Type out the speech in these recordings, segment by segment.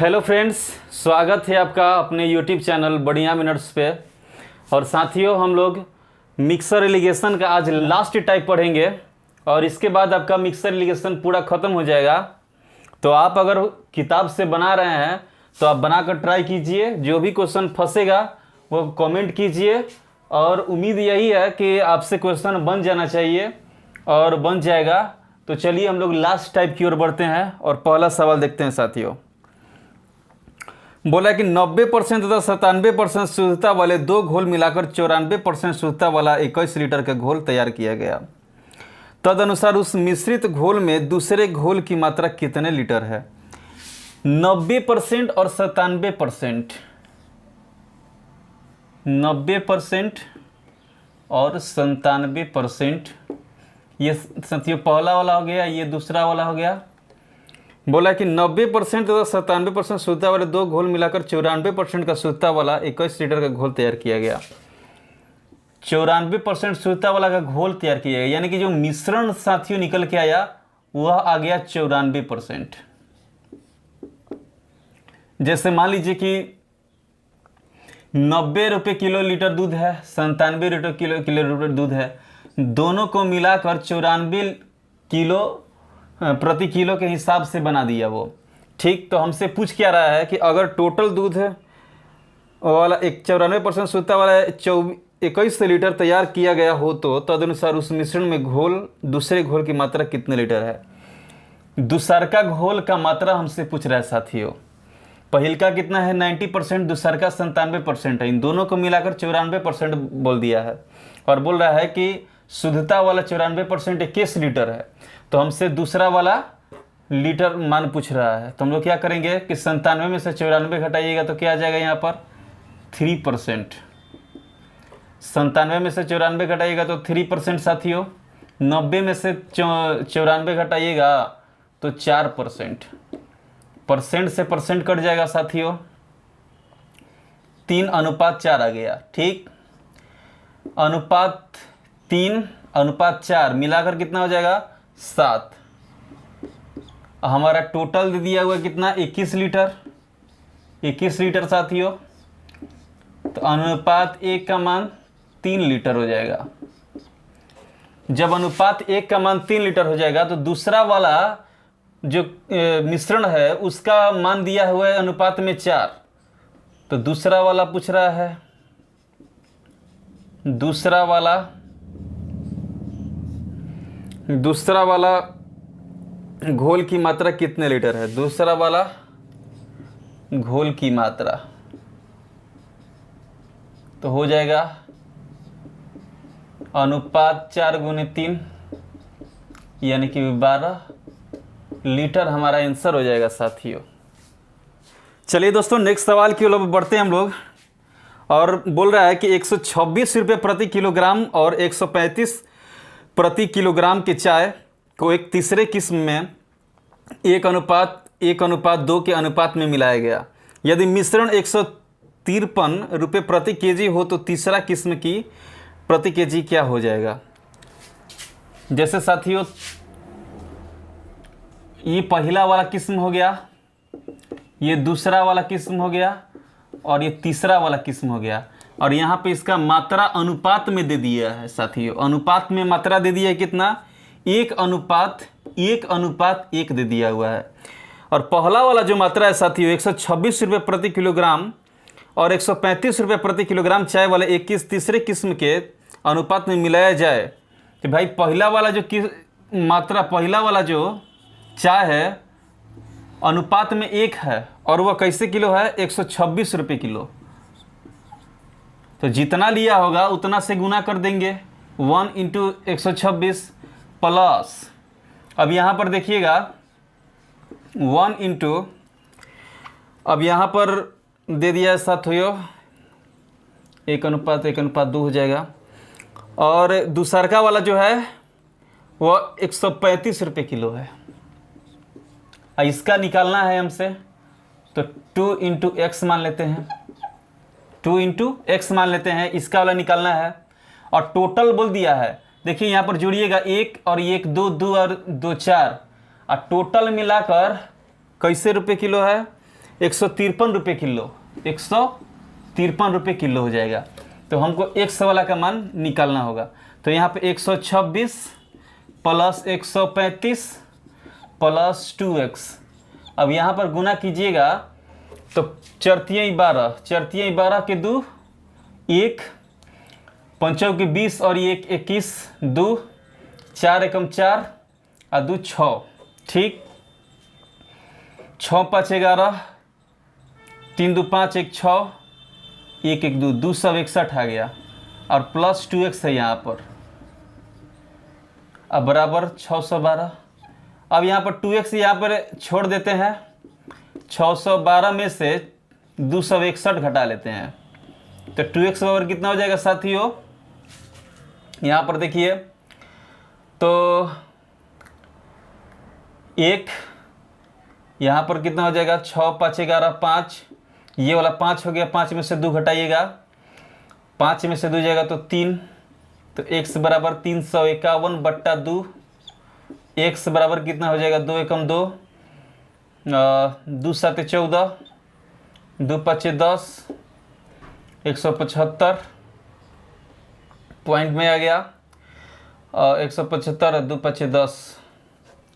Hello friends, स्वागत है आपका अपने यूट्यूब चैनल बढ़िया मिनट्स पे। और साथियों, हम लोग मिक्सर इरिगेशन का आज लास्ट टाइप पढ़ेंगे और इसके बाद आपका मिक्सर इरिगेशन पूरा ख़त्म हो जाएगा। तो आप अगर किताब से बना रहे हैं तो आप बनाकर ट्राई कीजिए। जो भी क्वेश्चन फंसेगा वो कमेंट कीजिए और उम्मीद यही है कि आपसे क्वेश्चन बन जाना चाहिए और बन जाएगा। तो चलिए हम लोग लास्ट टाइप की ओर बढ़ते हैं और पहला सवाल देखते हैं। साथियों, बोला कि 90% तथा 97% शुद्धता वाले दो घोल मिलाकर 94% शुद्धता वाला 21 लीटर का घोल तैयार किया गया। तदनुसार उस मिश्रित घोल में दूसरे घोल की मात्रा कितने लीटर है? 90% और 97%, 90% और 97%, ये साथियों पहला वाला हो गया, ये दूसरा वाला हो गया। बोला कि 90% तथा 97% शुद्धता वाले दो घोल मिलाकर 94% का शुद्धता वाला 21 लीटर का घोल तैयार किया गया। 94% शुद्धता वाला का घोल तैयार किया गया, यानी कि जो मिश्रण साथियों निकल के आया वह आ गया 94%। जैसे मान लीजिए कि 90 रुपये किलो लीटर दूध है, 97 रुपये किलो दूध है, दोनों को मिलाकर 94 किलो प्रति किलो के हिसाब से बना दिया वो। ठीक, तो हमसे पूछ क्या रहा है कि अगर टोटल दूध वाला 94% शुद्धता वाला 21 लीटर तैयार किया गया हो तो तदनुसार उस मिश्रण में दूसरे घोल की मात्रा कितने लीटर है? दूसरका घोल का मात्रा हमसे पूछ रहा है साथियों। पहिल का कितना है 90%, दूसर का 97% है। इन दोनों को मिलाकर 94% बोल दिया है और बोल रहा है कि शुद्धता वाला 94% 21 लीटर है। तो हमसे दूसरा वाला लीटर मान पूछ रहा है। तो हम लोग क्या करेंगे कि 97 में से 94 घटाइएगा तो क्या आ जाएगा यहाँ पर 3%। 97 में से 94 घटाइएगा तो 3% साथियों। 90 में से 94 घटाइएगा तो 4%। परसेंट से परसेंट कट जाएगा साथियों, 3:4 आ गया। ठीक, अनुपात 3:4 मिलाकर कितना हो जाएगा 7। हमारा टोटल दे दिया हुआ कितना 21 लीटर, 21 लीटर साथियों। तो अनुपात 1 का मान 3 लीटर हो जाएगा। जब अनुपात 1 का मान 3 लीटर हो जाएगा तो दूसरा वाला जो मिश्रण है उसका मान दिया हुआ है अनुपात में 4। तो दूसरा वाला पूछ रहा है, दूसरा वाला घोल की मात्रा कितने लीटर है? दूसरा वाला घोल की मात्रा तो हो जाएगा अनुपात 4 × 3 यानी कि 12 लीटर हमारा आंसर हो जाएगा साथियों। चलिए दोस्तों, नेक्स्ट सवाल की ओर बढ़ते हैं हम लोग। और बोल रहा है कि 126 रुपये प्रति किलोग्राम और 135 प्रति किलोग्राम की चाय को एक तीसरे किस्म में 1:2 के अनुपात में मिलाया गया। यदि मिश्रण 153 रुपये प्रति केजी हो तो तीसरा किस्म की प्रति केजी क्या हो जाएगा? जैसे साथियों, ये पहला वाला किस्म हो गया, ये दूसरा वाला किस्म हो गया और ये तीसरा वाला किस्म हो गया। और यहाँ पे इसका मात्रा अनुपात में दे दिया है साथियों। अनुपात में मात्रा दे दिया है कितना 1:1 दे दिया हुआ है। और पहला वाला जो मात्रा है साथियों 126 रुपये प्रति किलोग्राम और 135 रुपये प्रति किलोग्राम चाय वाले 21 तीसरे किस्म के अनुपात में मिलाया जाए तो भाई पहला वाला जो मात्रा, पहला वाला जो चाय है अनुपात में 1 है और वह कैसे किलो है 126 रुपये किलो। तो जितना लिया होगा उतना से गुना कर देंगे 1 × 126 प्लस, अब यहाँ पर देखिएगा 1 × अब यहाँ पर दे दिया है साथियों 1:1:2 हो जाएगा। और दूसरका वाला जो है वह 135 रुपये किलो है। इसका निकालना है हमसे तो 2 × x मान लेते हैं, 2 × x मान लेते हैं, इसका वाला निकालना है। और टोटल बोल दिया है, देखिए यहाँ पर जोड़िएगा 1 और 1 2 2 और 2 4 और टोटल मिलाकर कैसे रुपये किलो है 153 रुपये किलो, 153 रुपये किलो हो जाएगा। तो हमको x वाला का मान निकालना होगा। तो यहाँ पे 126 प्लस 135 प्लस 2x। अब यहाँ पर गुना कीजिएगा तो 4×12, 4×12 के 2 1, 5 के 20 और 1 21, 2 4 एकम 4 और 2 6। ठीक, 6 5 11, 3 2 5 1 6, 1 1 2, 261 आ गया और प्लस 2x है यहाँ पर। अब बराबर 612। अब यहाँ पर 2x यहाँ पर छोड़ देते हैं, 612 में से 261 घटा लेते हैं तो 2x बराबर कितना हो जाएगा साथियों? यहाँ पर देखिए तो 1, यहाँ पर कितना हो जाएगा 6 5 11 5, ये वाला 5 हो गया, 5 में से 2 घटाइएगा, 5 में से 2 जाएगा तो 3, तो x बराबर 351/2। x बराबर कितना हो जाएगा 2 एकम 2, 2 7 14, 2 5 10, 175 पॉइंट में आ गया, 175 2 5 10।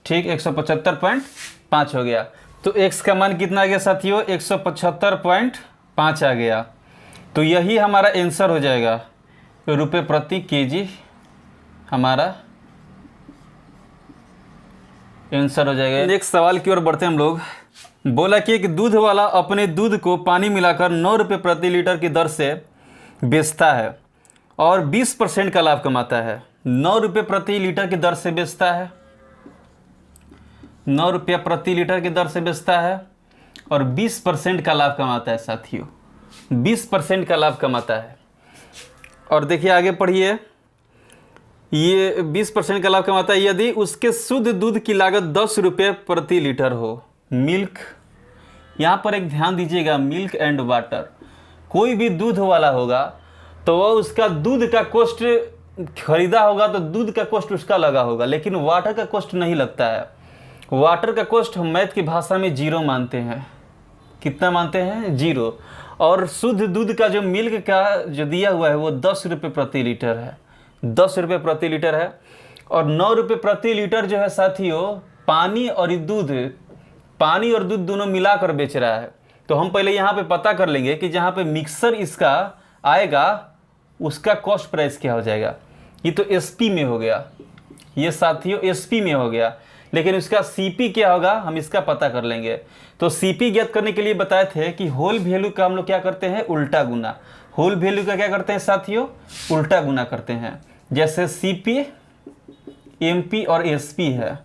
ठीक, 175.5 हो गया। तो x का मान कितना आ गया साथियों? 175.5 आ गया। तो यही हमारा आंसर हो जाएगा, रुपये प्रति केजी हमारा आंसर हो जाएगा। नेक्स्ट सवाल की ओर बढ़ते हैं हम लोग। बोला कि एक दूध वाला अपने दूध को पानी मिलाकर 9 रुपये प्रति लीटर की दर से बेचता है और 20% का लाभ कमाता है। 9 रुपये प्रति लीटर की दर से बेचता है, 9 रुपया प्रति लीटर की दर से बेचता है और 20% का लाभ कमाता है साथियों, 20% का लाभ कमाता है। और देखिए आगे पढ़िए, ये 20% का लाभ कमाता है यदि उसके शुद्ध दूध की लागत 10 रुपये प्रति लीटर हो। मिल्क, यहाँ पर एक ध्यान दीजिएगा, मिल्क एंड वाटर, कोई भी दूध वाला होगा तो वह उसका दूध का कॉस्ट खरीदा होगा तो दूध का कॉस्ट उसका लगा होगा, लेकिन वाटर का कॉस्ट नहीं लगता है। वाटर का कॉस्ट हम मैथ की भाषा में 0 मानते हैं। कितना मानते हैं? 0। और शुद्ध दूध का जो मिल्क का जो दिया हुआ है वो 10 रुपये प्रति लीटर है, 10 रुपये प्रति लीटर है। और 9 रुपये प्रति लीटर जो है साथियों पानी और दूध दोनों मिलाकर बेच रहा है। तो हम पहले यहाँ पे पता कर लेंगे कि जहाँ पे मिक्सर इसका आएगा उसका कॉस्ट प्राइस क्या हो जाएगा। ये तो एसपी में हो गया, ये साथियों एसपी में हो गया, लेकिन उसका सीपी क्या होगा हम इसका पता कर लेंगे। तो सीपी ज्ञात करने के लिए बताए थे कि होल वैल्यू का हम लोग क्या करते हैं? उल्टा गुना। होल वैल्यू का क्या करते हैं साथियों? उल्टा गुना करते हैं। जैसे सीपी, एमपी और एसपी है,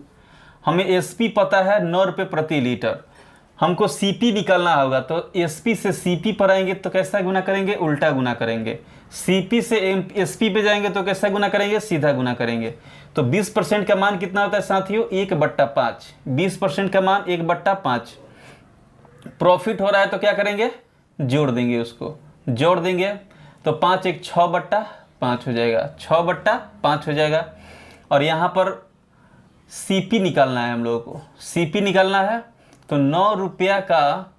हमें एसपी पता है 9 रुपये प्रति लीटर, हमको सीपी निकालना होगा तो एसपी से सीपी पर आएंगे तो कैसा गुना करेंगे? उल्टा गुना करेंगे। सीपी से एसपी पे जाएंगे तो कैसा गुना करेंगे? सीधा गुना करेंगे। तो 20% का मान कितना होता है साथियों? 1/5। 20% का मान 1/5। प्रॉफिट हो रहा है तो क्या करेंगे? जोड़ देंगे, उसको जोड़ देंगे तो 5 1 6/5 हो जाएगा, 6/5 हो जाएगा। और यहाँ पर सीपी निकालना है हम लोगों को, सीपी निकालना है तो 9 रुपया का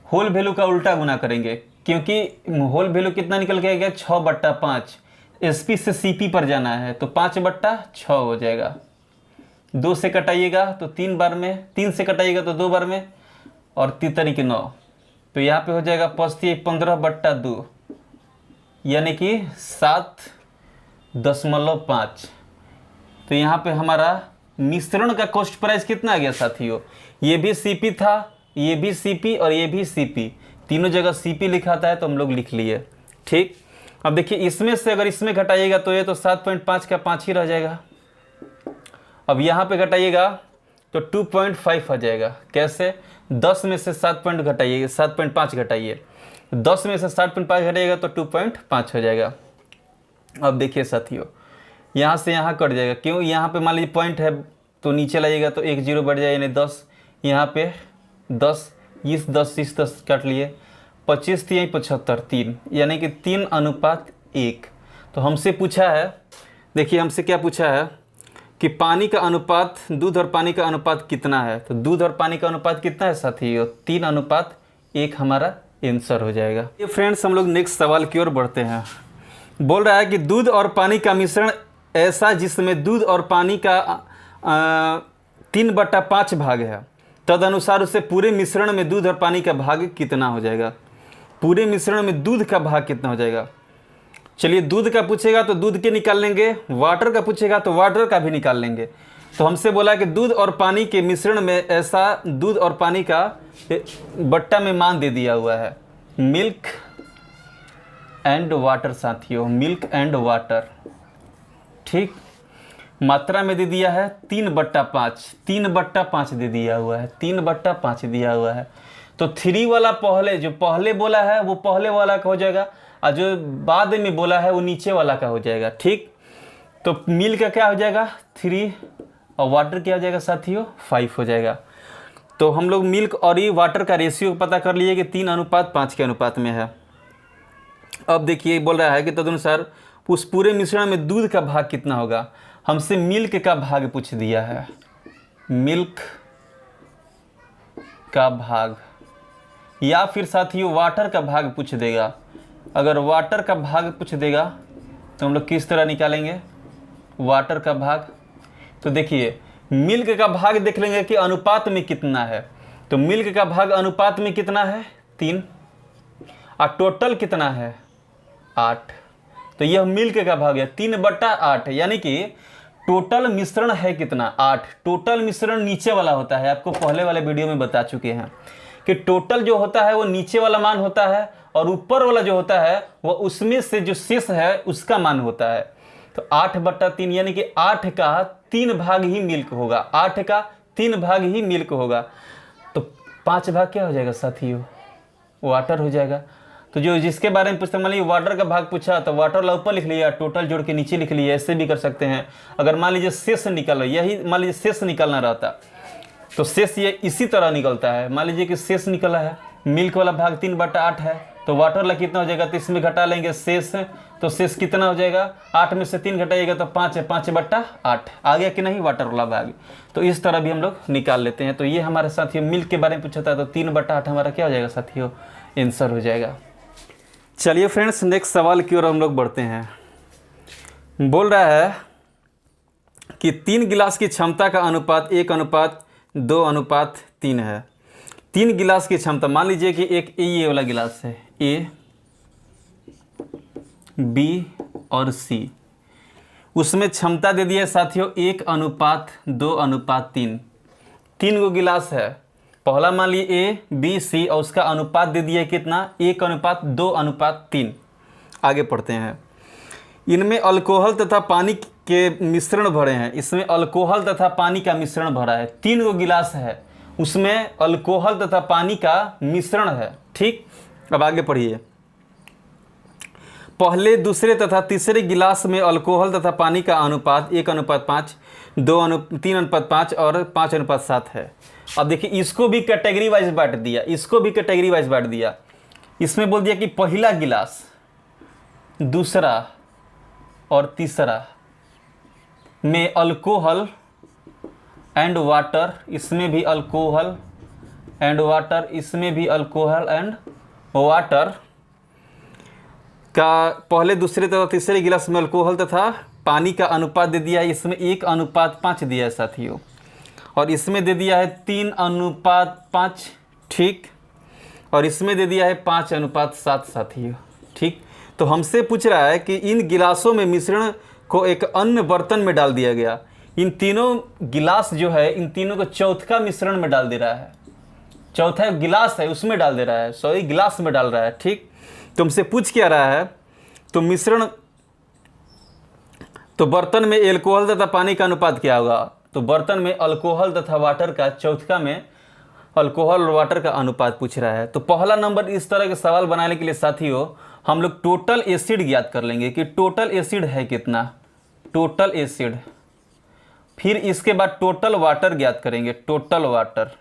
होल वैल्यू का उल्टा गुना करेंगे, क्योंकि होल वैल्यू कितना निकल के आएगा? 6/5। एसपी से सीपी पर जाना है तो 5/6 हो जाएगा। 2 से कटाइएगा तो 3 बार में, 3 से कटाइएगा तो 2 बार में, और 3 तरीके 9, तो यहाँ पे हो जाएगा 15/2 यानी कि 7.5। तो यहाँ पे हमारा मिश्रण का कॉस्ट प्राइस कितना आ गया साथियों? ये भी सीपी था, ये भी सीपी और ये भी सीपी, तीनों जगह सीपी लिखाता है तो हम लोग लिख लिए। ठीक, अब देखिए इसमें से अगर इसमें घटाइएगा तो ये तो 7.5 का 5 ही रह जाएगा। अब यहाँ पे घटाइएगा तो 2.5 आ जाएगा। कैसे? 10 में से 7.5 घटाइए, 10 में से 7.5 घटाइएगा तो 2.5 हो जाएगा। अब देखिए साथियों यहाँ से यहाँ कट जाएगा, क्यों? यहाँ पे मान लीजिए पॉइंट है तो नीचे लाइएगा तो 1 0 बढ़ जाएगा, यानी 10, यहाँ पे 10, इस 10 काट लिए, 25 3 75 3, यानी कि 3:1। तो हमसे पूछा है, देखिए हमसे क्या पूछा है कि पानी का अनुपात, दूध और पानी का अनुपात कितना है? तो दूध और पानी का अनुपात कितना है साथियों? 3:1 1 हमारा आंसर हो जाएगा। ये फ्रेंड्स हम लोग नेक्स्ट सवाल की ओर बढ़ते हैं। बोल रहा है कि दूध और पानी का मिश्रण ऐसा जिसमें दूध और पानी का 3/5 भाग है, तदनुसार उसे पूरे मिश्रण में दूध और पानी का भाग कितना हो जाएगा। पूरे मिश्रण में दूध का भाग कितना हो जाएगा। चलिए, दूध का पूछेगा तो दूध के निकाल लेंगे, वाटर का पूछेगा तो वाटर का भी निकाल लेंगे। तो हमसे बोला कि दूध और पानी के मिश्रण में ऐसा दूध और पानी का बट्टा में मान दे दिया हुआ है, मिल्क एंड वाटर साथियों, मिल्क एंड वाटर। ठीक, मात्रा में दे दिया है 3/5, 3/5 दे दिया हुआ है, 3/5 दिया हुआ है। तो 3 वाला जो पहले बोला है वो पहले वाला का हो जाएगा, और जो बाद में बोला है वो नीचे वाला का हो जाएगा। ठीक, तो मिल्क का क्या हो जाएगा 3 और वाटर क्या हो जाएगा साथियों 5 हो जाएगा। तो हम लोग मिल्क और ये वाटर का रेशियो पता कर लिए कि 3:5 के अनुपात में है। अब देखिए बोल रहा है कि तदनुसार उस पूरे मिश्रण में दूध का भाग कितना होगा। हमसे मिल्क का भाग पूछ दिया है, मिल्क का भाग, या फिर साथियों वाटर का भाग पूछ देगा। अगर वाटर का भाग पूछ देगा तो हम लोग किस तरह निकालेंगे वाटर का भाग। तो देखिए मिल्क का भाग देख लेंगे कि अनुपात में कितना है। तो मिल्क का भाग अनुपात में कितना है 3, और टोटल कितना है 8। तो यह मिल्क का भाग है 3/8, यानी कि टोटल मिश्रण है कितना 8। टोटल मिश्रण नीचे वाला होता है, आपको पहले वाले वीडियो में बता चुके हैं कि टोटल जो होता है वो नीचे वाला मान होता है, और ऊपर वाला जो होता है वो उसमें से जो शेष है उसका मान होता है। तो 8/3 यानी कि 8 का 3 भाग ही मिल्क होगा, 8 का 3 भाग ही मिल्क होगा। तो 5 भाग क्या हो जाएगा साथियों वाटर हो जाएगा। तो जो जिसके बारे में पूछते मान लीजिए वाटर का भाग पूछा तो वाटर वाला ऊपर लिख लिया, टोटल जोड़ के नीचे लिख लिया, ऐसे भी कर सकते हैं। अगर मान लीजिए शेष निकल रहा, यही मान लीजिए शेष निकलना रहता तो शेष ये इसी तरह निकलता है। मान लीजिए कि शेष निकला है, मिल्क वाला भाग 3/8 है, तो वाटर वाला कितना हो जाएगा, तो इसमें घटा लेंगे शेष, तो शेष कितना हो जाएगा 8 में से 3 घटाइएगा तो 5 है, 5/8 आ गया कि नहीं वाटर वाला भाग। तो इस तरह भी हम लोग निकाल लेते हैं। तो ये हमारे साथियों मिल्क के बारे में पूछा था, तो 3/8 हमारा क्या हो जाएगा साथियों आंसर हो जाएगा। चलिए फ्रेंड्स नेक्स्ट सवाल की ओर हम लोग बढ़ते हैं। बोल रहा है कि 3 गिलास की क्षमता का अनुपात 1:2:3 है। 3 गिलास की क्षमता, मान लीजिए कि एक ये वाला गिलास है, ए बी और सी, उसमें क्षमता दे दिया है साथियों 1:2:3। 3 गो गिलास है, पहला मान लीजिए ए बी सी, और उसका अनुपात दे दिया है कितना 1:2:3। आगे पढ़ते हैं। इनमें अल्कोहल तथा पानी के मिश्रण भरे हैं। इसमें अल्कोहल तथा पानी का मिश्रण भरा है। 3 गो गिलास है, उसमें अल्कोहल तथा पानी का मिश्रण है। ठीक, अब आगे पढ़िए। पहले दूसरे तथा तीसरे गिलास में अल्कोहल तथा पानी का अनुपात 1:5, 3:5 और 5:7 है। अब देखिए इसको भी कैटेगरी वाइज बांट दिया, इसको भी कैटेगरी वाइज बांट दिया। इसमें बोल दिया कि पहला गिलास, दूसरा और तीसरा में अल्कोहल एंड वाटर, इसमें भी अल्कोहल एंड वाटर, इसमें भी अल्कोहल एंड वाटर का पहले दूसरे तथा तीसरे गिलास में अल्कोहल तथा पानी का अनुपात दे दिया है। इसमें 1:5 दिया है साथियों, और इसमें दे दिया है 3:5। ठीक, और इसमें दे दिया है 5:7 साथियों। ठीक, तो हमसे पूछ रहा है कि इन गिलासों में मिश्रण को एक अन्य बर्तन में डाल दिया गया। इन तीनों गिलास जो है, इन तीनों को चौथा मिश्रण में डाल दे रहा है, चौथा गिलास है उसमें डाल दे रहा है, सॉरी गिलास में डाल रहा है। ठीक, तुमसे पूछ क्या रहा है, तो मिश्रण, तो बर्तन में अल्कोहल तथा पानी का अनुपात क्या होगा। तो बर्तन में अल्कोहल तथा वाटर का, चौथा में अल्कोहल और वाटर का अनुपात पूछ रहा है। तो पहला नंबर इस तरह के सवाल बनाने के लिए साथियों हम लोग टोटल एसिड ज्ञात कर लेंगे कि टोटल एसिड है कितना, टोटल एसिड। फिर इसके बाद टोटल वाटर ज्ञात करेंगे, टोटल वाटर।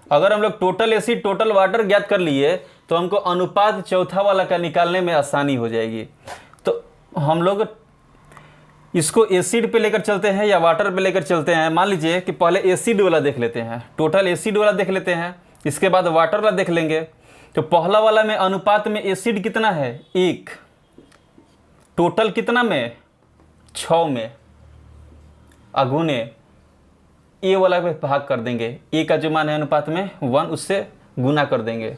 अगर हम लोग टोटल एसिड टोटल वाटर ज्ञात कर लिए तो हमको अनुपात चौथा वाला का निकालने में आसानी हो जाएगी। तो हम लोग इसको एसिड पे लेकर चलते हैं या वाटर पे लेकर चलते हैं। मान लीजिए कि पहले एसिड वाला देख लेते हैं, टोटल एसिड वाला देख लेते हैं, इसके बाद वाटर वाला देख लेंगे। तो पहला वाला में अनुपात में एसिड कितना है 1, टोटल कितना में 6 में, अगुने ए वाला पे भाग कर देंगे, ए का जो मान है अनुपात में 1 उससे गुना कर देंगे।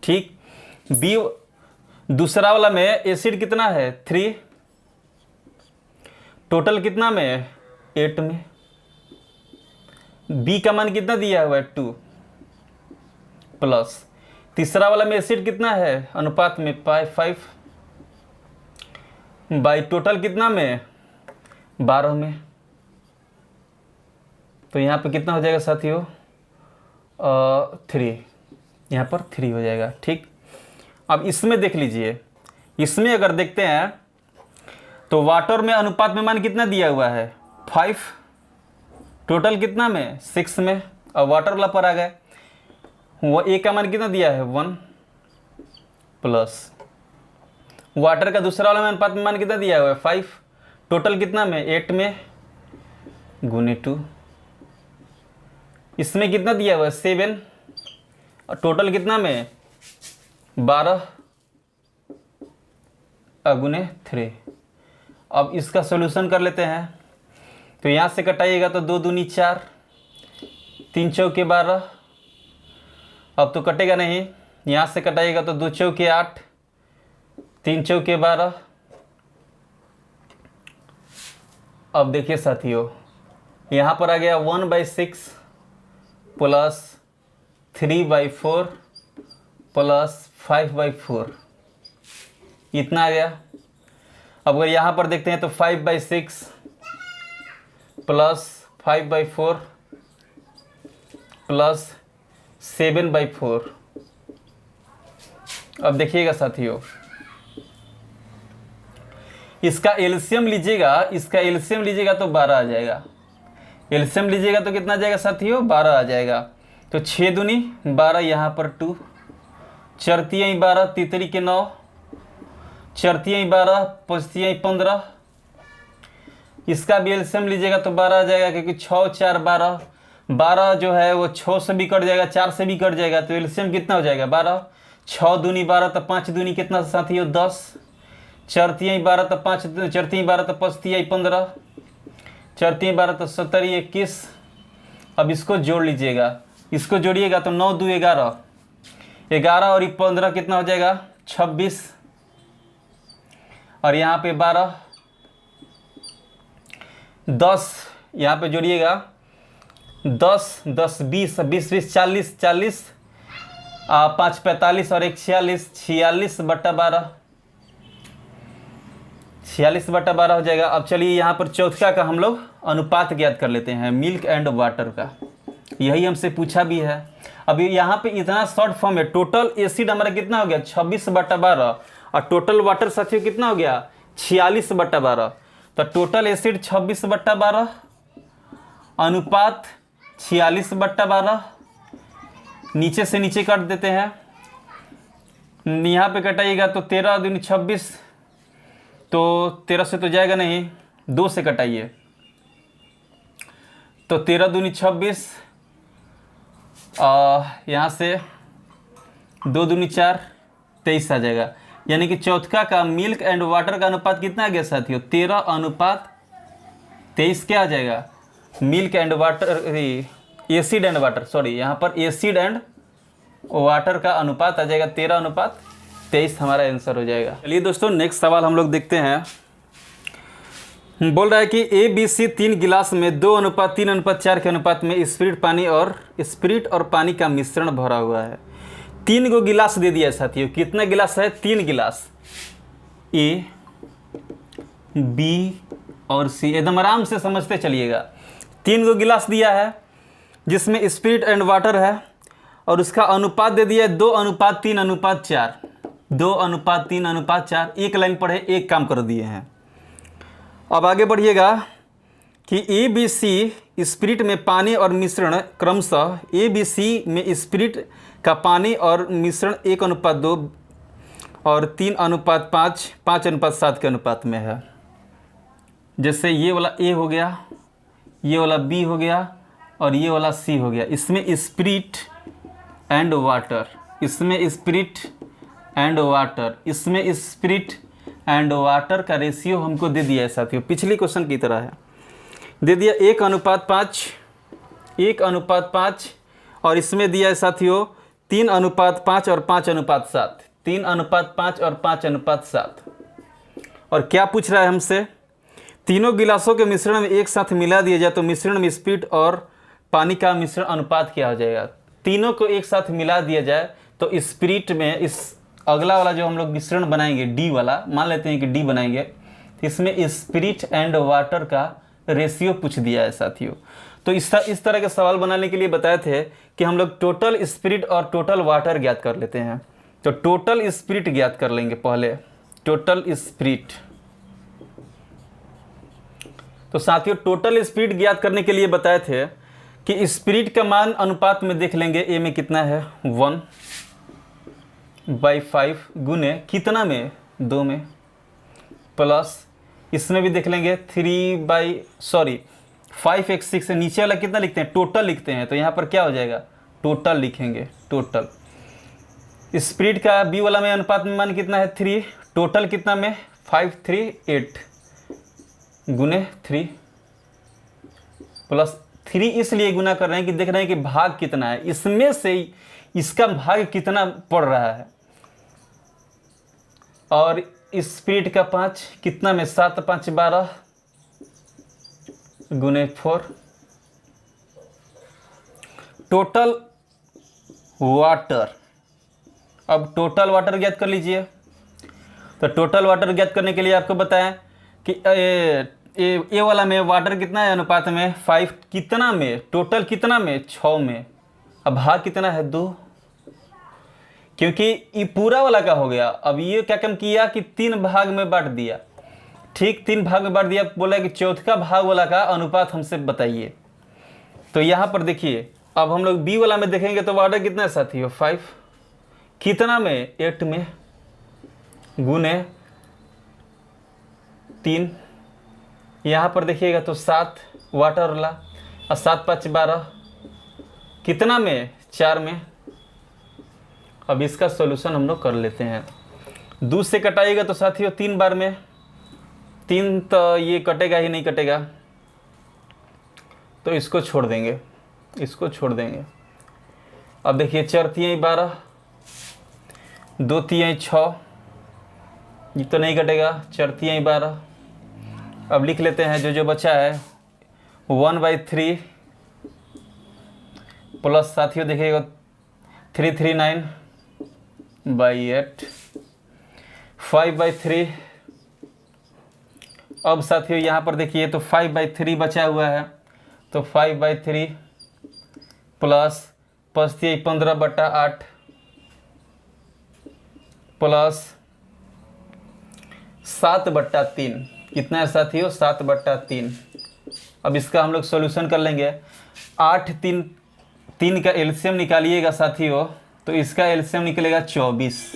ठीक। बी दूसरा वाला में एसिड कितना है 3, टोटल कितना में 8 में, बी का मान कितना दिया हुआ है 2, प्लस तीसरा वाला में एसिड कितना है अनुपात में 5 बाई टोटल कितना में 12 में। तो यहाँ पे कितना हो जाएगा साथियों 3, यहाँ पर 3 हो जाएगा। ठीक। अब इसमें देख लीजिए, इसमें अगर देखते हैं तो वाटर में अनुपात में मान कितना दिया हुआ है 5, टोटल कितना में 6 में, अब वाटर वाला पर आ गए, वो ए का मान कितना दिया है 1, प्लस वाटर का दूसरा वाला में अनुपात में मान कितना दिया हुआ है 5, टोटल कितना में 8 में, गुने 2, इसमें कितना दिया हुआ है 7 और टोटल कितना में 12 गुने 3। अब इसका सॉल्यूशन कर लेते हैं। तो यहाँ से कटाइएगा तो 2 दूनी 4, 3 चौके 12, अब तो कटेगा नहीं। यहाँ से कटाइएगा तो 2 चौके 8, 3 चौके 12। अब देखिए साथियों, यहाँ पर आ गया 1/6 प्लस 3/4 प्लस 5/4, इतना आ गया। अब अगर यहाँ पर देखते हैं तो 5/6 प्लस 5/4 प्लस 7/4। अब देखिएगा साथियों, इसका एलसीएम लीजिएगा, इसका एलसीएम लीजिएगा तो 12 आ जाएगा। एलसीएम लीजिएगा तो कितना आ जाएगा साथियों 12 आ जाएगा। तो 6 दूनी 12, यहाँ पर 2, 4 तियाई 12, तीतरी के 9, 4 तियाई 12, 5 तियाई 15। इसका भी एलसीएम लीजिएगा तो 12 आ जाएगा, क्योंकि 6 4 12, 12 जो है वो 6 से भी कट जाएगा, 4 से भी कट जाएगा, तो एलसीएम कितना हो जाएगा 12। 6 दूनी 12 तो 5 दूनी कितना साथियों 10, 4 तियाई 12 तो 5, 4 तियाई 12 तो 5 तियाई 15, 4 तियाई 12 तो 70 21। अब इसको जोड़ लीजिएगा, इसको जोड़िएगा तो 9 2 11, 11 और 15 कितना हो जाएगा 26, और यहाँ पे 12, 10 यहाँ पे जोड़िएगा 10 10 20 20 20 40 40, 5 45 और 1 46, 46/12, 46/12 हो जाएगा। अब चलिए यहाँ पर चौथा का हम लोग अनुपात ज्ञात कर लेते हैं, मिल्क एंड वाटर का। यही हमसे पूछा भी है। अभी यहाँ पे इतना शॉर्ट फॉर्म है, टोटल एसिड हमारा कितना हो गया 26/12 और टोटल वाटर साथियों कितना हो गया 46/12। तो टोटल एसिड 26/12 अनुपात 46/12, नीचे से नीचे काट देते हैं। यहाँ पे कटाइएगा तो 13 दूनी 26, तो 13 से तो जाएगा नहीं, 2 से कटाइए तो 13 दूनी 26, यहाँ से 2 दूनी 4 23 आ जाएगा। यानी कि चौथा का मिल्क एंड वाटर का अनुपात कितना आ गया साथियों 13:23 क्या आ जाएगा, milk and water, acid and water, sorry यहाँ पर एसिड एंड वाटर का अनुपात आ जाएगा 13:23, हमारा आंसर हो जाएगा। चलिए दोस्तों नेक्स्ट सवाल हम लोग देखते हैं। बोल रहा है कि ABC 3 गिलास में 2:3:4 के अनुपात में स्पिरिट और पानी का मिश्रण भरा हुआ है। 3 गो गिलास दे दिया है साथियों। कितना गिलास है 3 गिलास, A B और C। एकदम आराम से समझते चलिएगा। 3 गो गिलास दिया है जिसमें स्पिरिट एंड वाटर है और उसका अनुपात दे दिया है 2:3:4, 2:3:4। एक लाइन पढ़े एक काम कर दिए हैं। अब आगे बढ़िएगा कि ABC स्पिरिट में पानी और मिश्रण क्रमशः ABC में स्पिरिट का पानी और मिश्रण 1:2 और 3:5, 5:7 के अनुपात में है। जैसे ये वाला ए हो गया, ये वाला बी हो गया और ये वाला सी हो गया। इसमें स्पिरिट एंड वाटर, इसमें स्पिरिट एंड वाटर, इसमें स्पिरिट एंड वाटर का रेशियो हमको दे दिया है साथियों, पिछले क्वेश्चन की तरह है, दे दिया 1:5, 1:5 और इसमें दिया है साथियों 3:5 और 5:7, 3:5 और 5:7। और क्या पूछ रहा है हमसे, तीनों गिलासों के मिश्रण में एक साथ मिला दिया जाए तो मिश्रण में स्पिरिट और पानी का मिश्रण अनुपात क्या हो जाएगा। तीनों को एक साथ मिला दिया जाए तो स्पिरिट में, इस अगला वाला जो हम लोग मिश्रण बनाएंगे डी वाला, मान लेते हैं कि डी बनाएंगे, तो इसमें स्पिरिट एंड वाटर का रेशियो पूछ दिया है साथियों। तो इस तरह के सवाल बनाने के लिए बताए थे कि हम लोग टोटल स्पिरिट और टोटल वाटर ज्ञात कर लेते हैं। तो टोटल स्पिरिट ज्ञात कर लेंगे पहले, टोटल स्पिरिट। तो साथियों टोटल स्पिरिट ज्ञात करने के लिए बताए थे कि स्पिरिट का मान अनुपात में देख लेंगे, ए में कितना है 1/5 गुने कितना में 2 में, प्लस इसमें भी देख लेंगे 5x6 से नीचे वाला कितना लिखते हैं, टोटल लिखते हैं, तो यहाँ पर क्या हो जाएगा टोटल लिखेंगे, टोटल। स्पिरिट का बी वाला में अनुपात में मान कितना है 3, टोटल कितना में 5 3 8 गुने 3 प्लस 3 इसलिए गुना कर रहे हैं कि देख रहे हैं कि भाग कितना है, इसमें से इसका भाग कितना पड़ रहा है। और स्पिरिट का 5 कितना में 7 5 12 गुने 4, टोटल वाटर। अब टोटल वाटर ज्ञात कर लीजिए। तो टोटल वाटर ज्ञात करने के लिए आपको बताएं कि ए वाला में वाटर कितना है अनुपात में 5, कितना में टोटल कितना में 6 में, अब भाग कितना है 2, क्योंकि ये पूरा वाला का हो गया। अब ये क्या कम किया कि 3 भाग में बांट दिया, ठीक 3 भाग में बांट दिया, बोला कि चौथा भाग वाला का अनुपात हमसे बताइए। तो यहाँ पर देखिए अब हम लोग बी वाला में देखेंगे तो वाटर कितना है साथियों 5, कितना में 8 में गुने 3, यहाँ पर देखिएगा तो 7 वाटर वाला और 7 5 12 कितना में 4 में। अब इसका सॉल्यूशन हम लोग कर लेते हैं। 2 से कटाइएगा तो साथियों 3 बार में, 3 तो ये कटेगा ही नहीं, कटेगा तो इसको छोड़ देंगे, इसको छोड़ देंगे। अब देखिए 4 3 12, 2 3 6, ये तो नहीं कटेगा, 4 3 12। अब लिख लेते हैं जो बचा है 1/3 प्लस साथियों देखिएगा 339/8 5/3। अब साथियों यहाँ पर देखिए तो 5/3 बचा हुआ है, तो 5/3 प्लस 15/8 प्लस 7/3, कितना है साथियों 7/3। अब इसका हम लोग सॉल्यूशन कर लेंगे। 8 3 का एलसीएम निकालिएगा साथियों, तो इसका एलसीएम निकलेगा 24,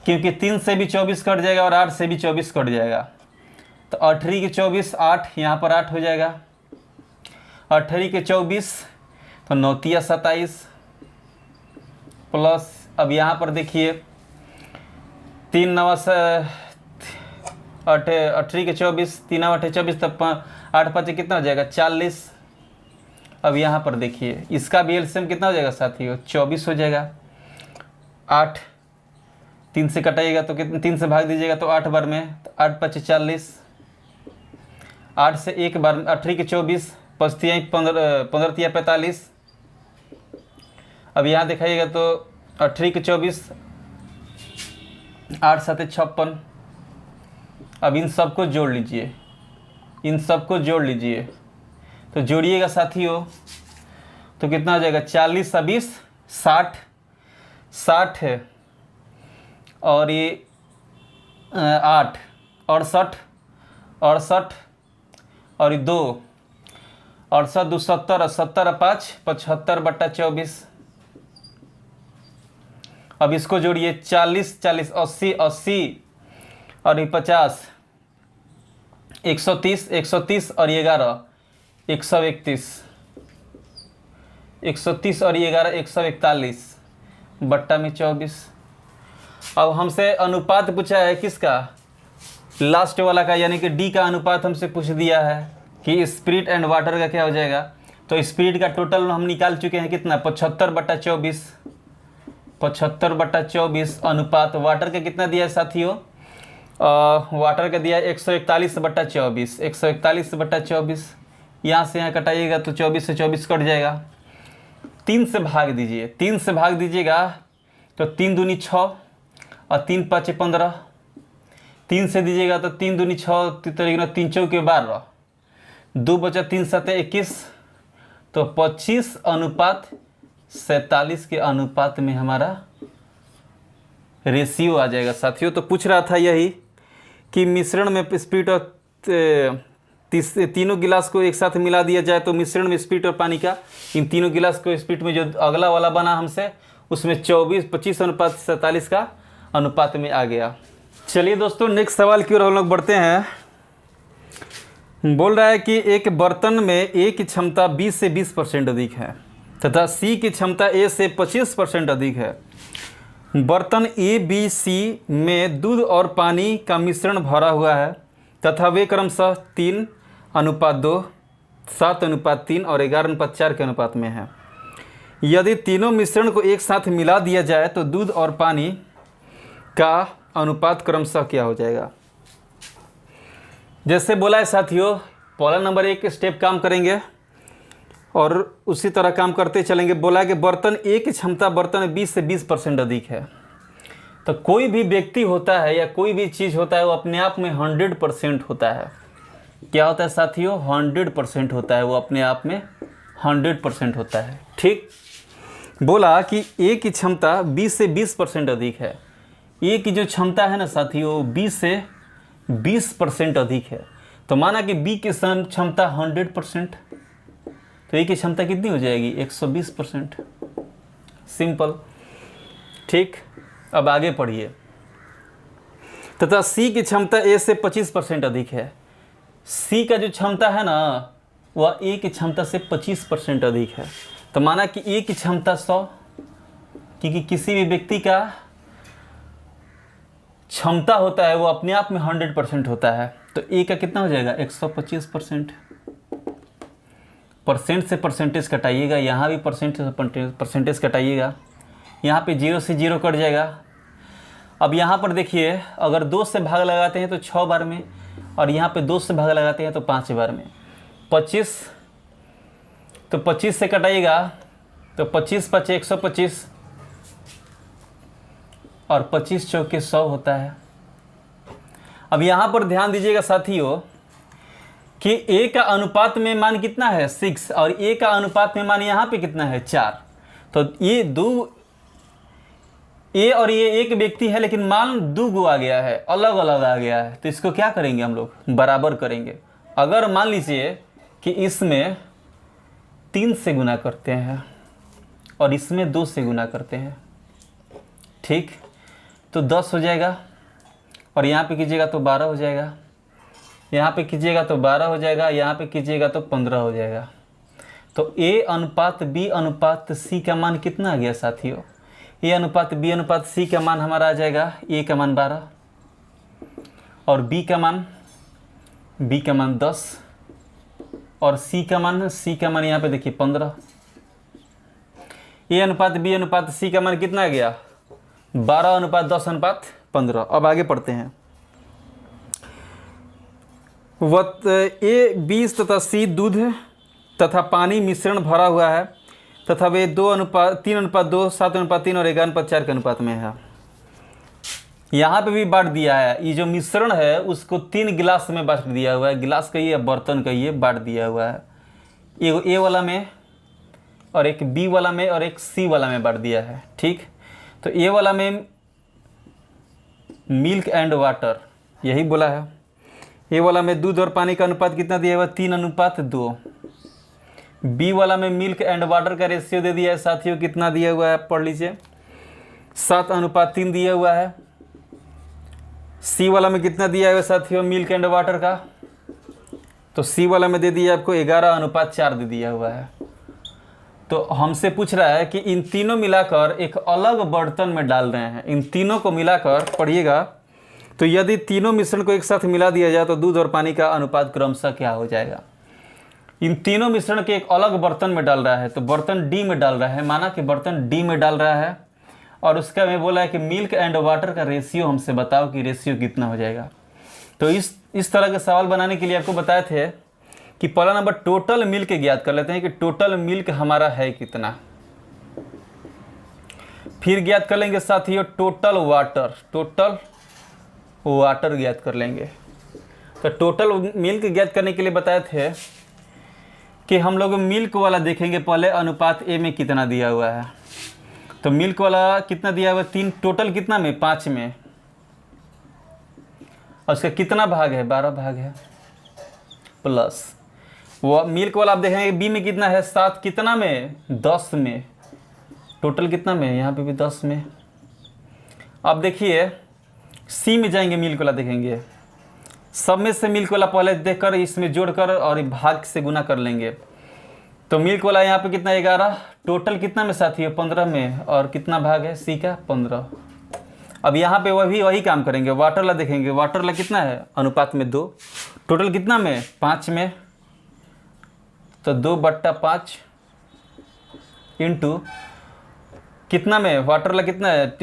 क्योंकि 3 से भी 24 कट जाएगा और 8 से भी 24 कट जाएगा। तो 8 के 24 8, यहाँ पर 8 हो जाएगा, 8 के 24 तो 9 तिया 27 प्लस, अब यहाँ पर देखिए 3 9 8 के 24, 3 8 24, तब 8 5 कितना हो जाएगा 40। अब यहाँ पर देखिए इसका भी एलसीएम कितना हो जाएगा साथियों 24 हो जाएगा। 8 3 से कटाइएगा तो कितना, 3 से भाग दीजिएगा तो 8 बार में, तो 8 5 40, 8 से 1 बार 8 के 24 5 3 15 15 3 45। अब यहाँ दिखाइएगा तो 8 के 24 8 7 56। अब इन सबको जोड़ लीजिए, इन सबको जोड़ लीजिए, तो जोड़िएगा साथियों तो कितना हो जाएगा 40 20 60 60 है, और ये 8 68 68 और 2 68 2 70 और 70 5 75/24। अब इसको जोड़िए 40 40 80 80 और ये 50 130, 130 और 11, 131, 130 और 11, 141 बट्टा में 24। अब हमसे अनुपात पूछा है किसका, लास्ट वाला का, यानी कि डी का अनुपात हमसे पूछ दिया है कि स्पिरिट एंड वाटर का क्या हो जाएगा। तो स्पिरिट का टोटल हम निकाल चुके हैं कितना, 75/24, 75/24 अनुपात वाटर का कितना दिया है साथियों, वाटर का दिया है 141/24, 141/24। यहाँ से यहाँ कटाइएगा तो 24 से 24 कट जाएगा। 3 से भाग दीजिए, 3 से भाग दीजिएगा तो 3 दूनी 6 और 3 5 15। 3 से दीजिएगा तो 3 दूनी 6, 3 चौके 12, 2 बचा 3 7 21, तो 25:47 के अनुपात में हमारा रेशियो आ जाएगा साथियों। तो पूछ रहा था यही कि मिश्रण में स्पिरिट और तीनों गिलास को एक साथ मिला दिया जाए तो मिश्रण में स्पिरिट और पानी का, इन तीनों गिलास को स्पिरिट में जो अगला वाला बना हमसे उसमें 25:47 का अनुपात में आ गया। चलिए दोस्तों नेक्स्ट सवाल की ओर हम लोग बढ़ते हैं। बोल रहा है कि एक बर्तन में ए की क्षमता 20 से 20% अधिक है तथा सी की क्षमता ए से 25% अधिक है। बर्तन ए बी सी में दूध और पानी का मिश्रण भरा हुआ है तथा वे क्रमशः 3:2, 7:3 और 11:4 के अनुपात में है। यदि तीनों मिश्रण को एक साथ मिला दिया जाए तो दूध और पानी का अनुपात क्रमशः क्या हो जाएगा। जैसे बोला है साथियों, पहला नंबर एक स्टेप काम करेंगे और उसी तरह काम करते चलेंगे। बोला है कि बर्तन ए की क्षमता बर्तन 20 से 20% अधिक है। तो कोई भी व्यक्ति होता है या कोई भी चीज़ होता है वो अपने आप में 100% होता है। क्या होता है साथियों, 100% होता है, वो अपने आप में 100% होता है। ठीक, बोला कि ए की क्षमता 20 से 20% अधिक है। ए की जो क्षमता है ना साथियों 20 से 20% अधिक है। तो माना कि बी की क्षमता 100%, तो ए की क्षमता कितनी हो जाएगी 120%। सिंपल। ठीक, अब आगे पढ़िए। तथा सी की क्षमता ए से 25% अधिक है। सी का जो क्षमता है ना वह ए की क्षमता से 25% अधिक है। तो माना कि ए की क्षमता 100, क्योंकि किसी भी व्यक्ति का क्षमता होता है वो अपने आप में 100% होता है, तो ए का कितना हो जाएगा 125%। परसेंट से परसेंटेज कटाइएगा, यहाँ भी परसेंटेज कटाइएगा, यहाँ पे 0 से 0 कट जाएगा। अब यहाँ पर देखिए, अगर 2 से भाग लगाते हैं तो 6 बार में, और यहाँ पे 2 से भाग लगाते हैं तो 5 बार में। 25, तो 25 से कटाइएगा तो 25 × 5 = 125 और 25 चौके 100 होता है। अब यहाँ पर ध्यान दीजिएगा साथियों कि ए का अनुपात में मान कितना है 6 और ए का अनुपात में मान यहाँ पे कितना है 4। तो ये दो, ए और ये एक व्यक्ति है लेकिन मान 2 गो आ गया है, अलग अलग आ गया है। तो इसको क्या करेंगे हम लोग, बराबर करेंगे। अगर मान लीजिए कि इसमें 3 से गुना करते हैं और इसमें 2 से गुना करते हैं, ठीक, तो 10 हो जाएगा। और यहाँ पे कीजिएगा तो 12 हो जाएगा, यहाँ पे कीजिएगा तो 12 हो जाएगा, यहाँ पे कीजिएगा तो 15 हो जाएगा। तो ए अनुपात बी अनुपात सी का मान कितना आ गया साथियों, ए अनुपात बी अनुपात सी का मान हमारा आ जाएगा, ए का मान 12 और बी का मान 10 और सी का मान यहाँ पे देखिए 15। ए अनुपात बी अनुपात सी का मान कितना आ गया 12:10:15। अब आगे पढ़ते हैं। ए 20 तथा सी दूध तथा पानी मिश्रण भरा हुआ है तथा वे 3:2, 7:3 और 11:4 के अनुपात में है। यहाँ पे भी बांट दिया है, ये जो मिश्रण है उसको 3 गिलास में बांट दिया हुआ है। गिलास कहिए बर्तन कहिए, बांट दिया हुआ है। एक ए वाला में और एक बी वाला में और एक सी वाला में बांट दिया है। ठीक, तो ए वाला में मिल्क एंड वाटर, यही बोला है। ए वाला में दूध और पानी का अनुपात कितना दिया हुआ 3:2। बी वाला में मिल्क एंड वाटर का रेशियो दे दिया है साथियों, कितना दिया हुआ है पढ़ लीजिए 7:3 दिया हुआ है। सी वाला में कितना दिया हुआ है साथियों मिल्क एंड वाटर का तो सी वाला में दे दिया आपको 11:4 दे दिया हुआ है। तो हमसे पूछ रहा है कि इन तीनों मिलाकर एक अलग बर्तन में डाल रहे हैं। इन तीनों को मिलाकर पढ़िएगा, तो यदि तीनों मिश्रण को एक साथ मिला दिया जाए तो दूध और पानी का अनुपात क्रमशः क्या हो जाएगा। इन तीनों मिश्रण के एक अलग बर्तन में डाल रहा है, तो बर्तन डी में डाल रहा है, माना कि बर्तन डी में डाल रहा है, और उसका में बोला है कि मिल्क एंड वाटर का रेशियो हमसे बताओ कि रेशियो कितना हो जाएगा। तो इस तरह के सवाल बनाने के लिए आपको बताए थे कि पहला नंबर टोटल मिल्क ज्ञात कर लेते हैं कि टोटल मिल्क हमारा है कितना। फिर ज्ञात कर लेंगे साथियों टोटल वाटर ज्ञात कर लेंगे। तो टोटल मिल्क ज्ञात करने के लिए बताए थे कि हम लोग मिल्क वाला देखेंगे पहले, अनुपात ए में कितना दिया हुआ है। तो मिल्क वाला कितना दिया हुआ है 3, टोटल कितना में 5 में, और उसका कितना भाग है 12 भाग है, प्लस वो मिल्क वाला आप देखेंगे बी में कितना है 7, कितना में 10 में, टोटल कितना में यहाँ पे भी 10 में। अब देखिए सी में जाएंगे, मिल्क वाला देखेंगे, सब में से मिल्क वाला पहले देखकर इसमें जोड़कर और भाग से गुना कर लेंगे। तो मिल्क वाला यहाँ पे कितना 11, टोटल कितना में साथी है 15 में, और कितना भाग है सी का 15। अब यहाँ पे वही काम करेंगे। वाटर वाला देखेंगे, वाटर वाला कितना है अनुपात में 2, टोटल कितना में 5 में, तो 2/5 इंटू कितना में वाटर वाला कितना है,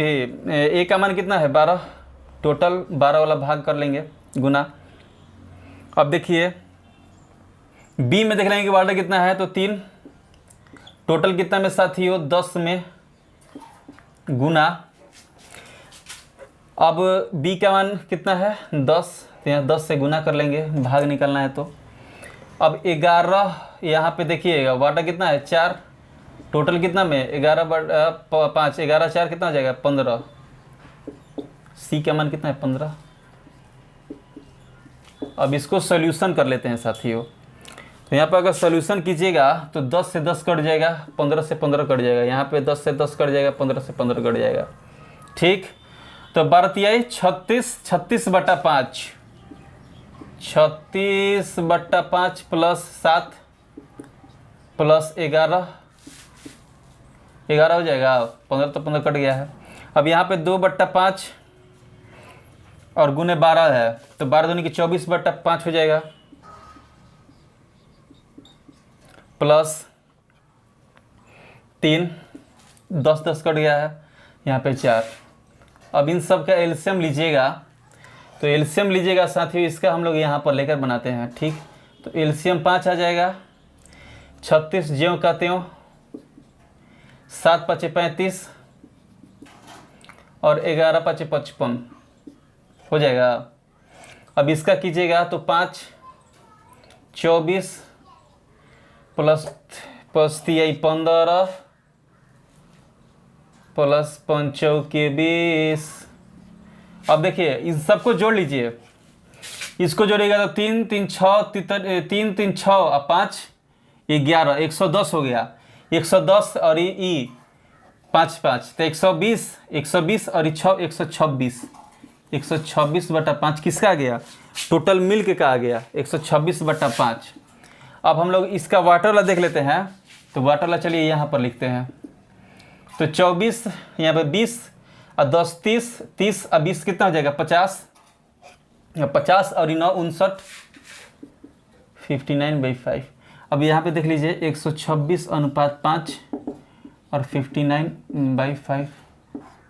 ए का मान कितना है 12, टोटल 12 वाला भाग कर लेंगे गुना। अब देखिए बी में देख लेंगे कि वाटर कितना है, तो 3, टोटल कितना में साथियों 10 में गुना। अब बी का मान कितना है 10, तो यहाँ 10 से गुना कर लेंगे, भाग निकालना है। तो अब 11 यहाँ पे देखिएगा वाटर कितना है 4, टोटल कितना में 11/5, 11/4 कितना हो जाएगा 15, सी का मान कितना है 15। अब इसको सॉल्यूशन कर लेते हैं साथियों। तो यहाँ पर अगर सॉल्यूशन कीजिएगा तो 10 से 10 कट जाएगा, 15 से 15 कट जाएगा, यहाँ पे 10 से 10 कट जाएगा, 15 से 15 कट जाएगा। ठीक, तो 12×3 36, 36/5, 36/5 प्लस 7 प्लस 11 हो जाएगा, 15 तो 15 कट गया है। अब यहाँ पे 2/5 और गुने 12 है, तो 12 दूनी की 24/5 हो जाएगा, प्लस 3, 10 कट गया है, यहाँ पे 4। अब इन सब का एलसीएम लीजिएगा, तो एलसीएम लीजिएगा साथियों, इसका हम लोग यहाँ पर लेकर बनाते हैं। ठीक, तो एलसीएम 5 आ जाएगा, 36 ज्यों का त्यों, 7×5 = 35 और 11×5 = 55 हो जाएगा। अब इसका कीजिएगा तो 5, 24 प्लस 15 प्लस 5 के 20। अब देखिए इन सबको जोड़ लीजिए, इसको जोड़ेगा तो 3 3 6 और 5 11, 110 हो गया, 110 और ई 5 5 तो 120 और ई 6 126, 126/5 किसका आ गया, टोटल मिल्क का आ गया 126/5। अब हम लोग इसका वाटर वाला देख लेते हैं। तो वाटर वाला चलिए यहाँ पर लिखते हैं, तो 24 यहाँ पे 20 और 10 30, 30 और 20 कितना हो जाएगा 50, 50 और 9 59, 59/5। अब यहाँ पे देख लीजिए 126/5 और 59/5,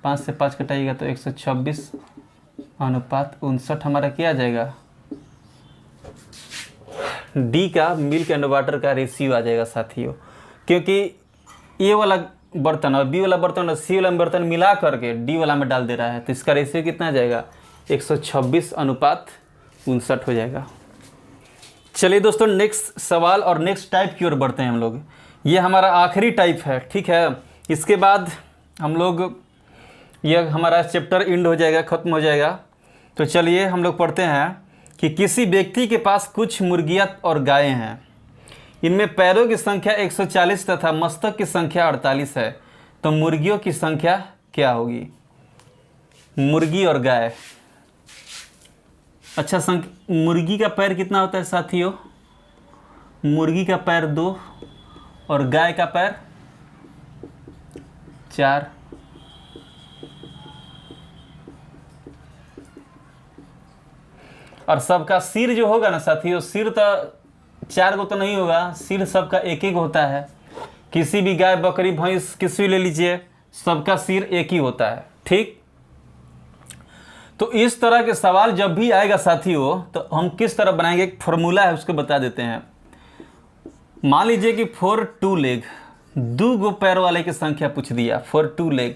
5 से 5 कटाइएगा तो 126/59 हमारा क्या आ जाएगा, डी का मिल्क एंड वाटर का रेशियो आ जाएगा साथियों। क्योंकि ए वाला बर्तन और बी वाला बर्तन और सी वाला बर्तन मिला करके डी वाला में डाल दे रहा है, तो इसका रेशियो कितना आ जाएगा 126/59 हो जाएगा। चलिए दोस्तों नेक्स्ट सवाल और नेक्स्ट टाइप की ओर बढ़ते हैं हम लोग। ये हमारा आखिरी टाइप है, ठीक है। इसके बाद हम लोग यह हमारा चैप्टर एंड हो जाएगा, ख़त्म हो जाएगा। तो चलिए हम लोग पढ़ते हैं कि किसी व्यक्ति के पास कुछ मुर्गियाँ और गायें हैं। इनमें पैरों की संख्या 140 तथा मस्तक की संख्या 48 है। तो मुर्गियों की संख्या क्या होगी। मुर्गी और गाय, अच्छा मुर्गी का पैर कितना होता है साथियों, मुर्गी का पैर 2 और गाय का पैर 4। और सबका सिर जो होगा ना साथियों, सिर तो 4 गो तो नहीं होगा, सिर सबका एक एक होता है। किसी भी गाय बकरी भैंस किसी भी ले लीजिए, सबका सिर एक ही होता है। ठीक, तो इस तरह के सवाल जब भी आएगा साथियों, तो हम किस तरह बनाएंगे, एक फॉर्मूला है उसको बता देते हैं। मान लीजिए कि फॉर 2 लेग, 2 गो पैर वाले की संख्या पूछ दिया, फॉर 2 लेग।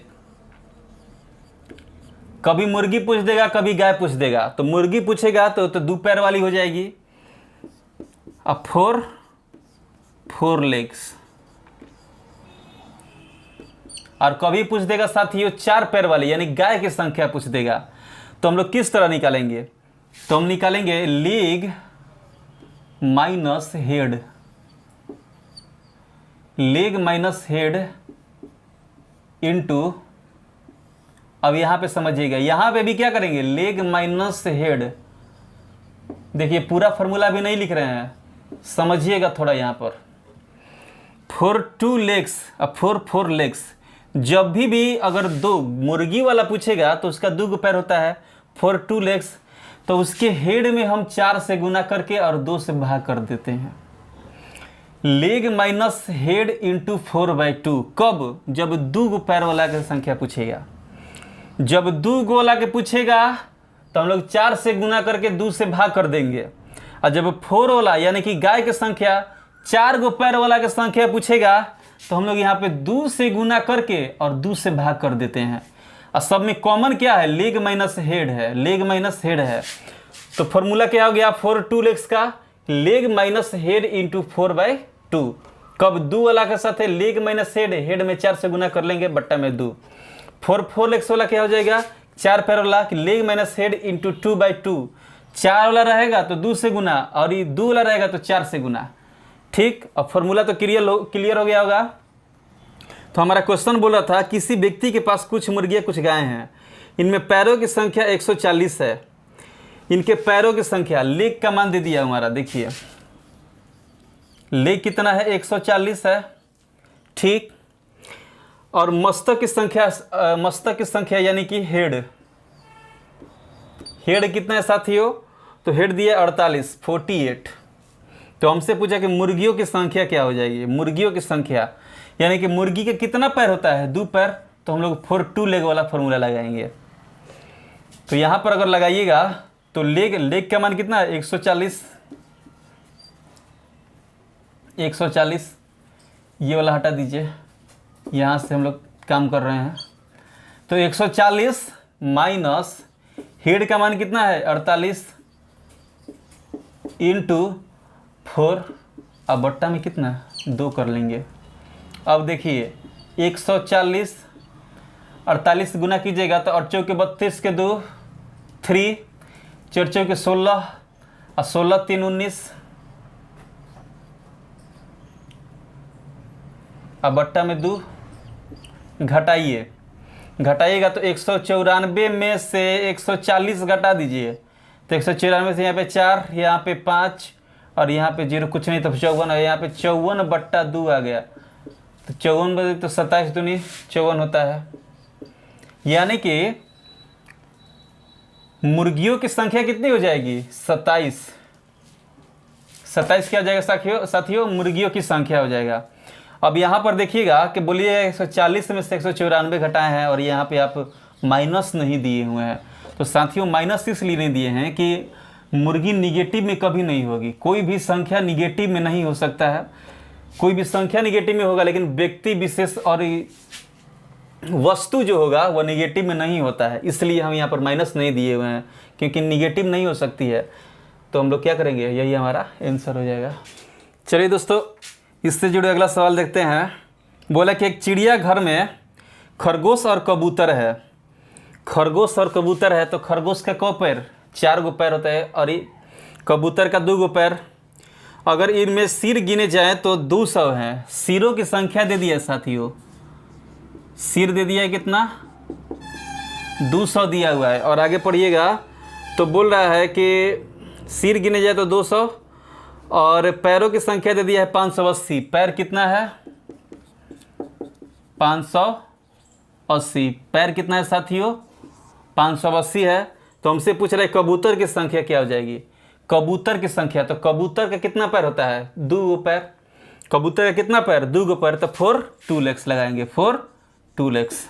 कभी मुर्गी पूछ देगा, कभी गाय पूछ देगा। तो मुर्गी पूछेगा तो 2 पैर वाली हो जाएगी। अब फॉर 4 लेग्स, और कभी पूछ देगा साथियों 4 पैर वाली, यानी गाय की संख्या पूछ देगा। तो हम लोग किस तरह निकालेंगे, तो हम निकालेंगे leg minus head, leg minus head into, अब यहां पे समझिएगा, यहां पे भी क्या करेंगे, लेग माइनस हेड। देखिए पूरा फॉर्मूला भी नहीं लिख रहे हैं, समझिएगा थोड़ा यहां पर। फॉर 2 लेग्स, अब फॉर 4 लेग्स, जब भी अगर 2 मुर्गी वाला पूछेगा तो उसका 2 पैर होता है, फॉर 2 लेग्स, तो उसके हेड में हम 4 से गुना करके और 2 से भाग कर देते हैं। लेग माइनस हेड इंटू 4/2, कब, जब 2 गो पैर वाला की संख्या पूछेगा। जब 2 गो वाला के पूछेगा तो हम लोग 4 से गुना करके 2 से भाग कर देंगे। और जब 4 वाला यानी कि गाय की संख्या 4 गो पैर वाला की संख्या पूछेगा तो हम लोग यहाँ पे 2 से गुना करके और 2 से भाग कर देते हैं। और सब में कॉमन क्या है, लेग माइनस हेड है, लेग माइनस हेड है। तो फॉर्मूला क्या हो गया, फॉर 2 लेग्स का लेग माइनस हेड इंटू 4/2। कब 2 वाला के साथ है लेग माइनस हेड, हेड में 4 से गुना कर लेंगे, बट्टा में 2। फॉर 4 लेग्स वाला क्या हो जाएगा, 4 पैर वाला लेग माइनस हेड इंटू 2/2। 4 वाला रहेगा तो 2 से गुना, और ये 2 वाला रहेगा तो 4 से गुना। ठीक, अब फॉर्मूला तो क्लियर हो गया होगा। तो हमारा क्वेश्चन बोल रहा था, किसी व्यक्ति के पास कुछ मुर्गियाँ कुछ गाय हैं, इनमें पैरों की संख्या 140 है। इनके पैरों की संख्या, लेग का मान दे दिया हमारा, देखिए लेग कितना है, 140 है। ठीक, और मस्तक की संख्या यानी कि हेड, हेड कितना है साथियों, तो हेड दिया 48, 48। तो हमसे पूछा कि मुर्गियों की संख्या क्या हो जाएगी, मुर्गियों की संख्या यानी कि मुर्गी के कितना पैर होता है, 2 पैर। तो हम लोग फॉर 2 लेग वाला फॉर्मूला लगाएंगे। तो यहाँ पर अगर लगाइएगा तो लेग का मान कितना है, 140, 140। ये वाला हटा दीजिए, यहाँ से हम लोग काम कर रहे हैं। तो 140 माइनस हेड का मान कितना है, 48 इंटू 4, अब बट्टा में कितना 2 कर लेंगे। अब देखिए 140, 48 गुना कीजिएगा तो 8 चौके 32 के 2, 3, 4 चौके 16 और 16 3 19, अब बट्टा में 2 घटाइएगा तो 194 में से 140 घटा दीजिए तो 194 से यहाँ पे 4, यहाँ पे 5 और यहाँ पे 0, कुछ नहीं तो 54, और यहाँ पे 54/2 आ गया। तो 54 तो 27 दूनी 54 होता है। यानी कि मुर्गियों की संख्या कितनी हो जाएगी, 27। 27 क्या हो जाएगा साथियों, मुर्गियों की संख्या हो जाएगा। अब यहाँ पर देखिएगा कि बोलिए 140 में से 194 घटाए हैं और यहाँ पे आप माइनस नहीं दिए हुए हैं। तो साथियों माइनस इसलिए नहीं दिए हैं कि मुर्गी निगेटिव में कभी नहीं होगी, कोई भी संख्या निगेटिव में नहीं हो सकता है। कोई भी संख्या निगेटिव में होगा लेकिन व्यक्ति विशेष और वस्तु जो होगा वह निगेटिव में नहीं होता है, इसलिए हम यहाँ पर माइनस नहीं दिए हुए हैं, क्योंकि निगेटिव नहीं हो सकती है। तो हम लोग क्या करेंगे, यही हमारा आंसर हो जाएगा। चलिए दोस्तों, इससे जुड़े अगला सवाल देखते हैं। बोला कि एक चिड़ियाघर में खरगोश और कबूतर है। खरगोश और कबूतर है तो खरगोश का कौ पैर, 4 गो पैर होता है, और कबूतर का 2 गो पैर। अगर इनमें सिर गिने जाए तो 200 हैं। सिरों की संख्या दे दिया साथियों, सिर दे दिया है कितना, 200 दिया हुआ है। और आगे पढ़िएगा तो बोल रहा है कि सिर गिने जाए तो 200 और पैरों की संख्या दे दिया है 580। पैर कितना है? 580। पैर कितना है साथियों? 580 है। तो हमसे पूछ रहा है कबूतर की संख्या क्या हो जाएगी? कबूतर की संख्या, तो कबूतर का कितना पैर होता है? 2 पैर। कबूतर का कितना पैर? 2 पैर। तो 4 2 लेग्स लगाएंगे, 4 2 लेग्स।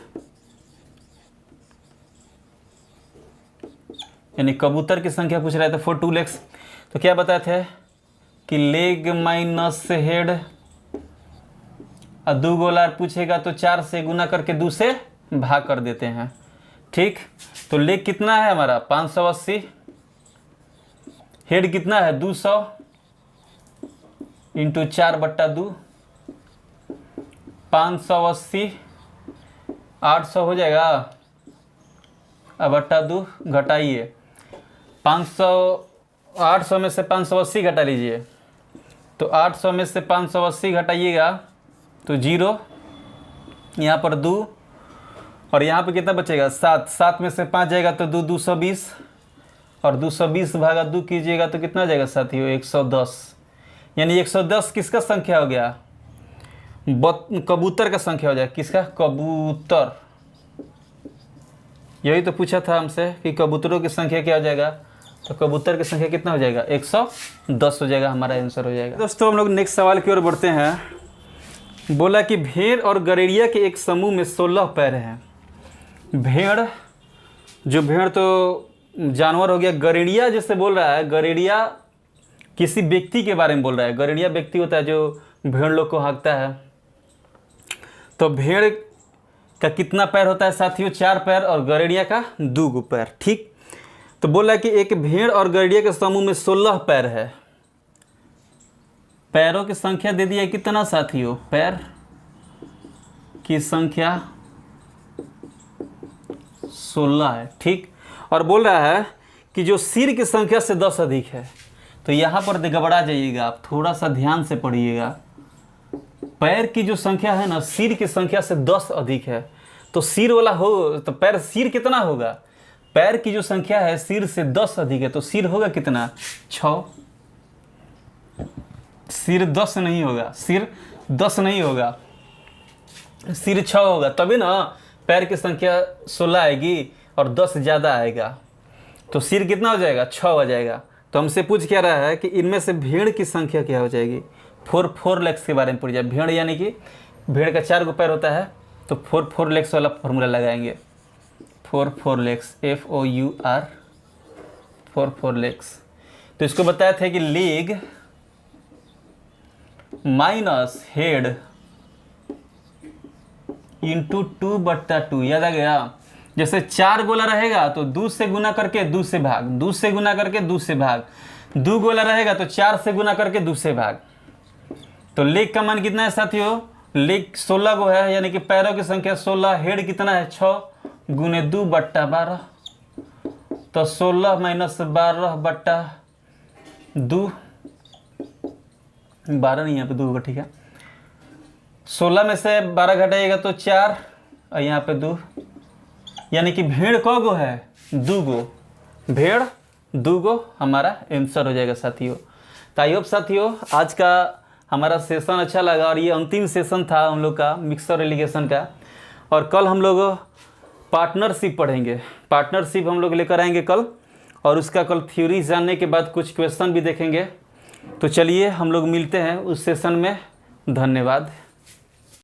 यानी कबूतर की संख्या पूछ रहा है तो 4 2 लेग्स। तो क्या बताए थे कि लेग माइनस हेड, और 2 गोला पूछेगा तो 4 से गुना करके 2 से भाग कर देते हैं। ठीक, तो लेग कितना है हमारा? 580। हेड कितना है? 200 इंटू 4/2। 580 800 हो जाएगा, अब बट्टा 2 घटाइए। 800 में से 580 घटा लीजिए, तो 800 में से 580 घटाइएगा तो 0, यहाँ पर 2, और यहाँ पे कितना बचेगा? 7। 7 में से 5 जाएगा तो 2 220, और 220 भागा 2 कीजिएगा तो कितना जाएगा साथियों? 110। यानी 110 किसका संख्या हो गया? कबूतर का संख्या हो जाएगा। किसका? कबूतर। यही तो पूछा था हमसे कि कबूतरों की संख्या क्या हो जाएगा, तो कबूतर की संख्या कितना हो जाएगा? 110 हो जाएगा, हमारा आंसर हो जाएगा। दोस्तों हम लोग नेक्स्ट सवाल की ओर बढ़ते हैं। बोला कि भेड़ और गड़ेड़िया के एक समूह में 16 पैर हैं। भेड़ तो जानवर हो गया। गड़ेड़िया जिससे बोल रहा है, गड़ेड़िया किसी व्यक्ति के बारे में बोल रहा है। गड़ेड़िया व्यक्ति होता है जो भेड़ लोग को हाँकता है। तो भेड़ का कितना पैर होता है साथियों? 4 पैर, और गड़ेड़िया का 2 पैर। ठीक, तो बोला कि एक भेड़ और गड़ेड़िया के समूह में 16 पैर है। पैरों की संख्या दे दिया कितना साथियों? पैर की संख्या 16 है। ठीक, और बोल रहा है कि जो सिर की संख्या से 10 अधिक है। तो यहाँ पर घबरा जाइएगा आप, थोड़ा सा ध्यान से पढ़िएगा। पैर की जो संख्या है ना, सिर की संख्या से 10 अधिक है। तो सिर वाला हो तो पैर, सिर कितना होगा? पैर की जो संख्या है सिर से 10 अधिक है, तो सिर होगा कितना? 6। सिर 10 नहीं होगा, सिर 10 नहीं होगा, सिर 6 होगा, तभी ना पैर की संख्या 16 आएगी और 10 ज़्यादा आएगा। तो सिर कितना हो जाएगा? 6 हो जाएगा। तो हमसे पूछ क्या रहा है कि इनमें से भेड़ की संख्या क्या हो जाएगी? 4 लेग्स के बारे में पूछ जाए। भेड़ यानी कि भेड़ का 4 पैर होता है, तो 4 लेग्स वाला फॉर्मूला लगाएंगे। 4 लेग्स, FOUR, 4 लेग्स। तो इसको बताया था कि लेग माइनस हेड इंटू 2/2। याद आ गया? जैसे 4 गोला रहेगा तो 2 से गुना करके 2 से भाग, 2 से गुना करके 2 से भाग। 2 गोला रहेगा तो 4 से गुना करके 2 से भाग। तो लेग का मान कितना है साथियों? लेग 16 को है, यानी कि पैरों की संख्या 16। हेड कितना है? 6 गुने 2/12। तो 16 माइनस 12/2, 12 नहीं, यहाँ पे 2 होगा। ठीक है, 16 में से 12 घटाइएगा तो 4, और यहाँ पे 2, यानी कि भेड़ कौ गो है? 2 गो। भेड़ 2 गो हमारा आंसर हो जाएगा साथियों। तो आई होप साथियों आज का हमारा सेशन अच्छा लगा, और ये अंतिम सेशन था हम लोग का मिक्सर एलिगेशन का। और कल हम लोग पार्टनरशिप पढ़ेंगे। पार्टनरशिप हम लोग लेकर आएंगे कल, और उसका कल थ्योरी जानने के बाद कुछ क्वेश्चन भी देखेंगे। तो चलिए हम लोग मिलते हैं उस सेशन में। धन्यवाद।